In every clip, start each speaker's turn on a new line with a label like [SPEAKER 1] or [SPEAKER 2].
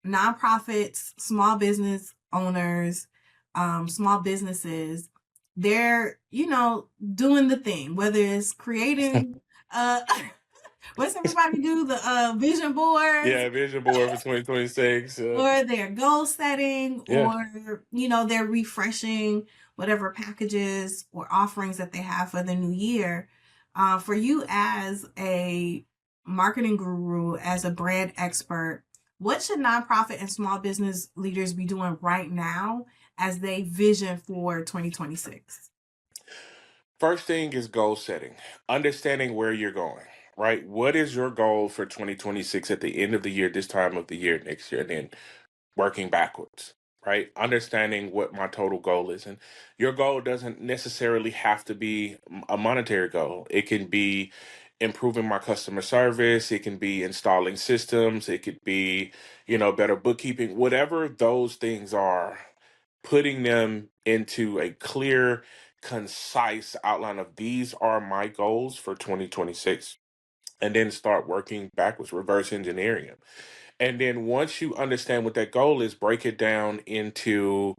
[SPEAKER 1] nonprofits, small business owners, small businesses, they're, doing the thing, whether it's creating, uh, what's everybody do? The vision boards,
[SPEAKER 2] Yeah, vision board for 2026.
[SPEAKER 1] or they're goal setting,
[SPEAKER 2] Yeah.
[SPEAKER 1] or, they're refreshing whatever packages or offerings that they have for the new year. For you as a marketing guru, as a brand expert, what should nonprofit and small business leaders be doing right now as they vision for 2026?
[SPEAKER 2] First thing is goal setting, understanding where you're going, right? What is your goal for 2026 at the end of the year, this time of the year, next year, and then working backwards, right? Understanding what my total goal is. And your goal doesn't necessarily have to be a monetary goal, it can be improving my customer service, it can be installing systems, it could be, better bookkeeping, whatever those things are, putting them into a clear, concise outline of these are my goals for 2026, and then start working backwards, reverse engineering them. And then once you understand what that goal is, break it down into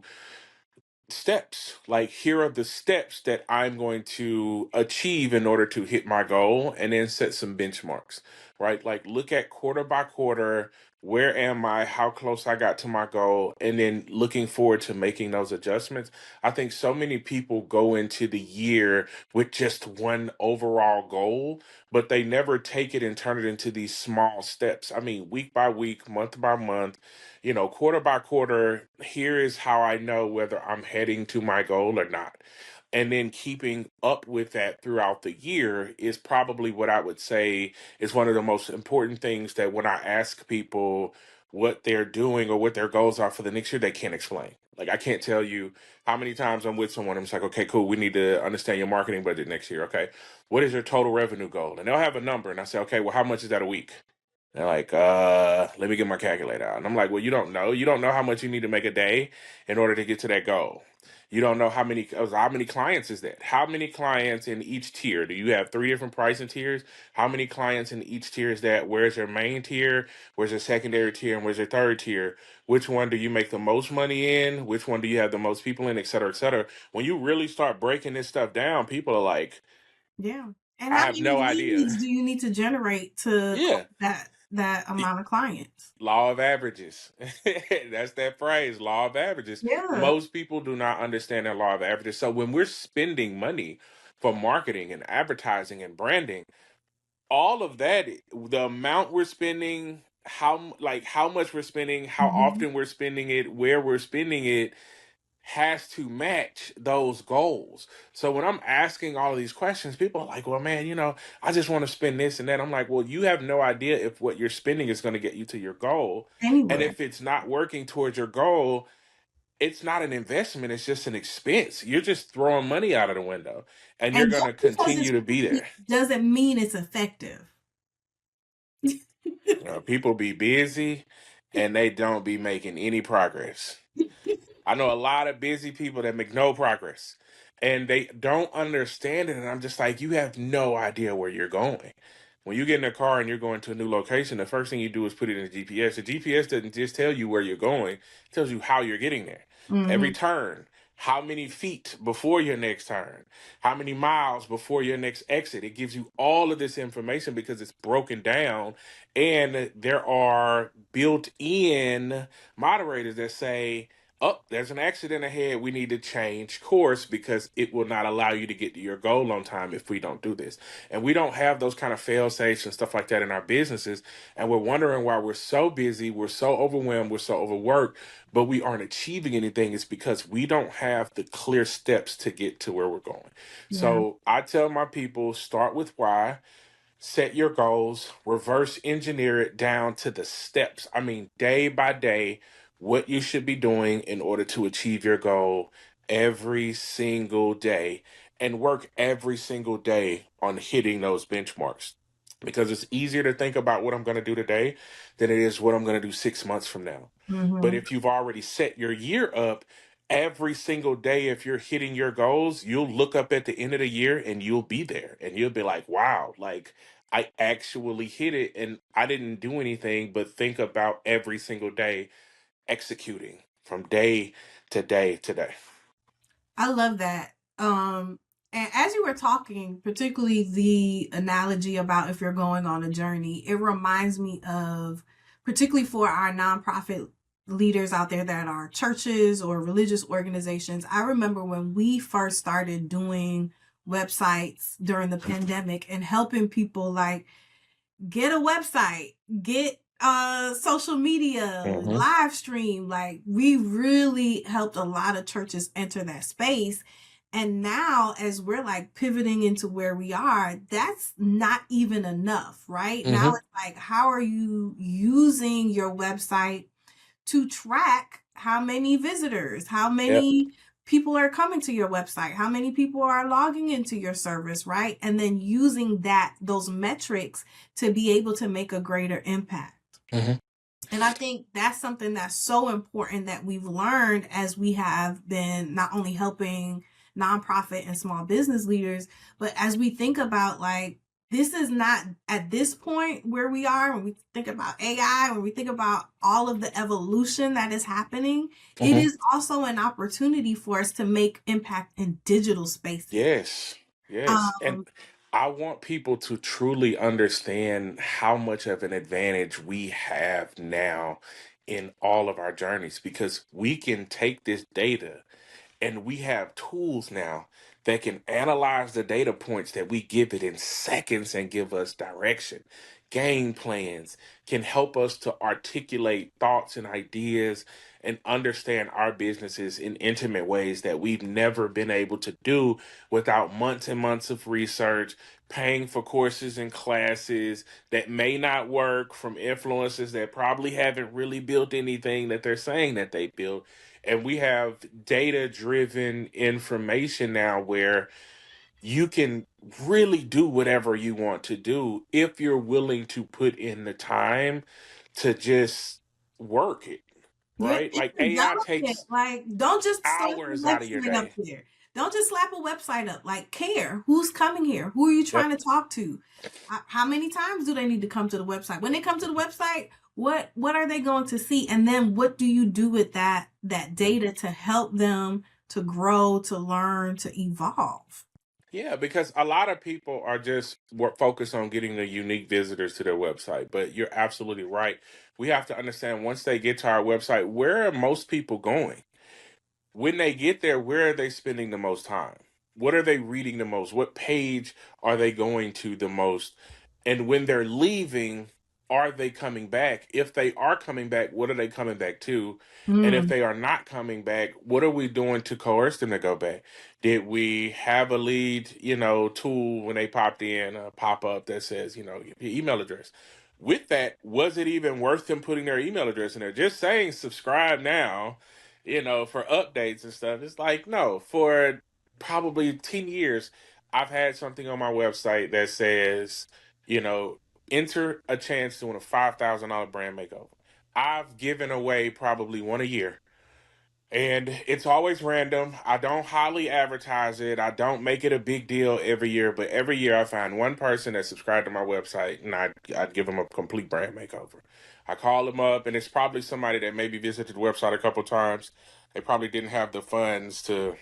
[SPEAKER 2] steps. Like, here are the steps that I'm going to achieve in order to hit my goal, and then set some benchmarks, right? Like, look at quarter by quarter, where am I, how close I got to my goal, and then looking forward to making those adjustments. I think so many people go into the year with just one overall goal, but they never take it and turn it into these small steps. I mean, week by week, month by month, quarter by quarter, here is how I know whether I'm heading to my goal or not. And then keeping up with that throughout the year is probably what I would say is one of the most important things, that when I ask people what they're doing or what their goals are for the next year, they can't explain. Like, I can't tell you how many times I'm with someone, I'm just like, okay, cool, we need to understand your marketing budget next year. Okay, what is your total revenue goal? And they'll have a number, and I say, okay, well, how much is that a week? They're like, let me get my calculator out. And I'm like, well, you don't know. You don't know how much you need to make a day in order to get to that goal. You don't know how many clients is that? How many clients in each tier? Do you have three different pricing tiers? How many clients in each tier is that? Where's your main tier? Where's your secondary tier? And where's your third tier? Which one do you make the most money in? Which one do you have the most people in, et cetera, et cetera? When you really start breaking this stuff down, people are like,
[SPEAKER 1] Yeah. And
[SPEAKER 2] I
[SPEAKER 1] how
[SPEAKER 2] have
[SPEAKER 1] many
[SPEAKER 2] no idea.
[SPEAKER 1] leads do you need to generate to close
[SPEAKER 2] Yeah.
[SPEAKER 1] that amount of clients?
[SPEAKER 2] Law of averages. That's that phrase, law of averages.
[SPEAKER 1] Yeah.
[SPEAKER 2] Most people do not understand their law of averages. So when we're spending money for marketing and advertising and branding, all of that, the amount we're spending, how much we're spending, how
[SPEAKER 1] Mhm.
[SPEAKER 2] often we're spending it, where we're spending it, has to match those goals. So when I'm asking all of these questions, people are like, well, man, I just want to spend this and that. I'm like, well, you have no idea if what you're spending is going to get you to your goal. And
[SPEAKER 1] Anywhere.
[SPEAKER 2] if it's not working towards your goal, it's not an investment, it's just an expense. You're just throwing money out of the window, and you're
[SPEAKER 1] And
[SPEAKER 2] going
[SPEAKER 1] just
[SPEAKER 2] to
[SPEAKER 1] because
[SPEAKER 2] continue
[SPEAKER 1] it's
[SPEAKER 2] to be
[SPEAKER 1] free
[SPEAKER 2] there.
[SPEAKER 1] doesn't mean it's effective.
[SPEAKER 2] People be busy and they don't be making any progress. I know a lot of busy people that make no progress, and they don't understand it. And I'm just like, you have no idea where you're going. When you get in a car and you're going to a new location, the first thing you do is put it in the GPS. The GPS doesn't just tell you where you're going, it tells you how you're getting there. Every
[SPEAKER 1] Mhm.
[SPEAKER 2] turn, how many feet before your next turn, how many miles before your next exit. It gives you all of this information because it's broken down, and there are built in moderators that say, oh, there's an accident ahead. We need to change course because it will not allow you to get to your goal on time if we don't do this. And we don't have those kind of fail safes and stuff like that in our businesses. And we're wondering why we're so busy, we're so overwhelmed, we're so overworked, but we aren't achieving anything. It's because we don't have the clear steps to get to where we're going.
[SPEAKER 1] Yeah.
[SPEAKER 2] So I tell my people, start with why. Set your goals, reverse engineer it down to the steps. I mean, day by day, what you should be doing in order to achieve your goal every single day, and work every single day on hitting those benchmarks. Because it's easier to think about what I'm going to do today than it is what I'm going to do 6 months from now. But
[SPEAKER 1] Mhm.
[SPEAKER 2] if you've already set your year up, every single day, if you're hitting your goals, you'll look up at the end of the year and you'll be there and you'll be like, wow, like I actually hit it, and I didn't do anything but think about every single day executing from day to day to day.
[SPEAKER 1] I love that. And as you were talking, particularly the analogy about if you're going on a journey, it reminds me of, particularly for our nonprofit leaders out there that are churches or religious organizations. I remember when we first started doing websites during the pandemic and helping people like get a website, get social media,
[SPEAKER 2] Hmm.
[SPEAKER 1] live stream. Like we really helped a lot of churches enter that space. And now as we're like pivoting into where we are, that's not even enough, right? Now
[SPEAKER 2] Hmm.
[SPEAKER 1] it's like, how are you using your website to track how many visitors, how
[SPEAKER 2] Yep.
[SPEAKER 1] many people are coming to your website, how many people are logging into your service, right? And then using those metrics to be able to make a greater impact.
[SPEAKER 2] Hmm.
[SPEAKER 1] And I think that's something that's so important that we've learned as we have been not only helping nonprofit and small business leaders, but as we think about like, this is not at this point where we are when we think about AI, when we think about all of the evolution that is happening, it
[SPEAKER 2] Hmm.
[SPEAKER 1] is also an opportunity for us to make impact in digital spaces.
[SPEAKER 2] Yes. Yes. And
[SPEAKER 1] Um,
[SPEAKER 2] I want people to truly understand how much of an advantage we have now in all of our journeys, because we can take this data and we have tools now that can analyze the data points that we give it in seconds and give us direction. Game plans can help us to articulate thoughts and ideas and understand our businesses in intimate ways that we've never been able to do without months and months of research, paying for courses and classes that may not work from influencers that probably haven't really built anything that they're saying that they built. And we have data driven information now where you can really do whatever you want to do if you're willing to put in the time to just work it,
[SPEAKER 1] Yeah,
[SPEAKER 2] right?
[SPEAKER 1] and
[SPEAKER 2] Like AI
[SPEAKER 1] develop it.
[SPEAKER 2] takes
[SPEAKER 1] Like, don't just slap a
[SPEAKER 2] hours out of your
[SPEAKER 1] website up
[SPEAKER 2] day.
[SPEAKER 1] there. Don't just slap a website up. Like, care. Who's coming here? Who are you trying
[SPEAKER 2] Yep.
[SPEAKER 1] to talk to? How many times do they need to come to the website? When they come to the website, what are they going to see? And then what do you do with that data to help them to grow, to learn, to evolve?
[SPEAKER 2] Yeah, because a lot of people are just focused on getting the unique visitors to their website. But you're absolutely right. We have to understand, once they get to our website, where are most people going? When they get there, where are they spending the most time? What are they reading the most? What page are they going to the most? And when they're leaving, are they coming back? If they are coming back, what are they coming back to? And if
[SPEAKER 1] Mm,
[SPEAKER 2] they are not coming back, what are we doing to coerce them to go back? Did we have a lead, tool when they popped in, a pop up that says, your email address? With that, was it even worth them putting their email address in there? Just saying subscribe now, for updates and stuff. It's like, no, for probably 10 years, I've had something on my website that says, you know, enter a chance to win a $5,000 brand makeover. I've given away probably one a year. And it's always random. I don't highly advertise it. I don't make it a big deal every year, but every year I find one person that subscribed to my website, and I'd give them a complete brand makeover. I call them up, and it's probably somebody that maybe visited the website a couple times. They probably didn't have the funds to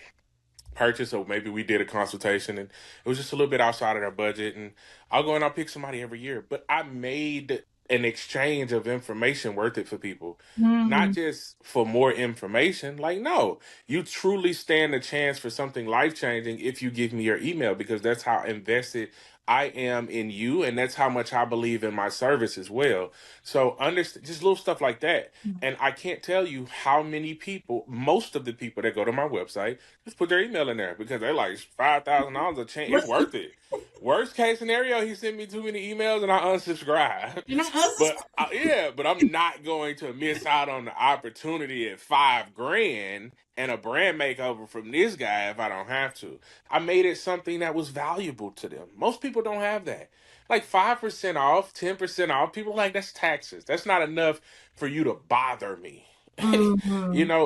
[SPEAKER 2] purchase, or maybe we did a consultation and it was just a little bit outside of their budget. And I'll go and I'll pick somebody every year. But I made an exchange of information worth it for people. Not
[SPEAKER 1] mhm.
[SPEAKER 2] just for more information. Like, no, you truly stand a chance for something life changing if you give me your email, because that's how invested I am in you, and that's how much I believe in my service as well. So understand just little stuff like that. And I can't tell you how many people, most of the people that go to my website, just put their email in there because they're like $5,000 a chance. It's
[SPEAKER 1] What?
[SPEAKER 2] worth it. Worst case scenario, he sent me too many emails and I unsubscribe.
[SPEAKER 1] You're not us.
[SPEAKER 2] But I'm not going to miss out on the opportunity at 5 grand and a brand makeover from this guy if I don't have to. I made it something that was valuable to them. Most people don't have that. Like 5% off, 10% off. People are like, that's taxes. That's not enough for you to bother me.
[SPEAKER 1] Mhm.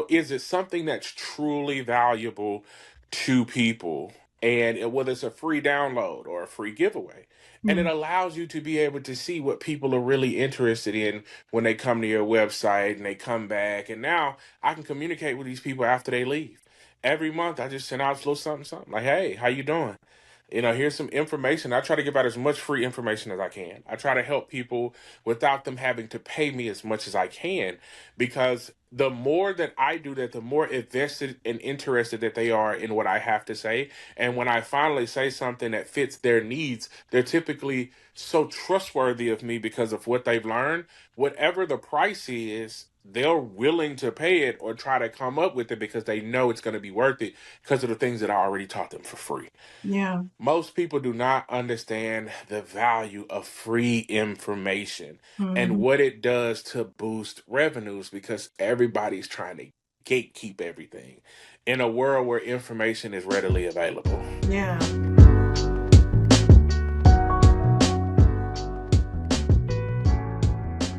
[SPEAKER 2] Is it something that's truly valuable to people? and whether it's a free download or a free giveaway. And it
[SPEAKER 1] Mm.
[SPEAKER 2] allows you to be able to see what people are really interested in when they come to your website and they come back. And now I can communicate with these people after they leave. Every month I just send out a little something, something like, hey, how you doing? Here's some information. I try to give out as much free information as I can. I try to help people without them having to pay me as much as I can, because the more that I do that, the more invested and interested that they are in what I have to say. And when I finally say something that fits their needs, they're typically so trustworthy of me because of what they've learned. Whatever the price is, they're willing to pay it or try to come up with it because they know it's going to be worth it because of the things that I already taught them for free.
[SPEAKER 1] Yeah.
[SPEAKER 2] Most people do not understand the value of free information and
[SPEAKER 1] Hmm.
[SPEAKER 2] what it does to boost revenues, because everybody's trying to gatekeep everything in a world where information is readily available.
[SPEAKER 1] Yeah.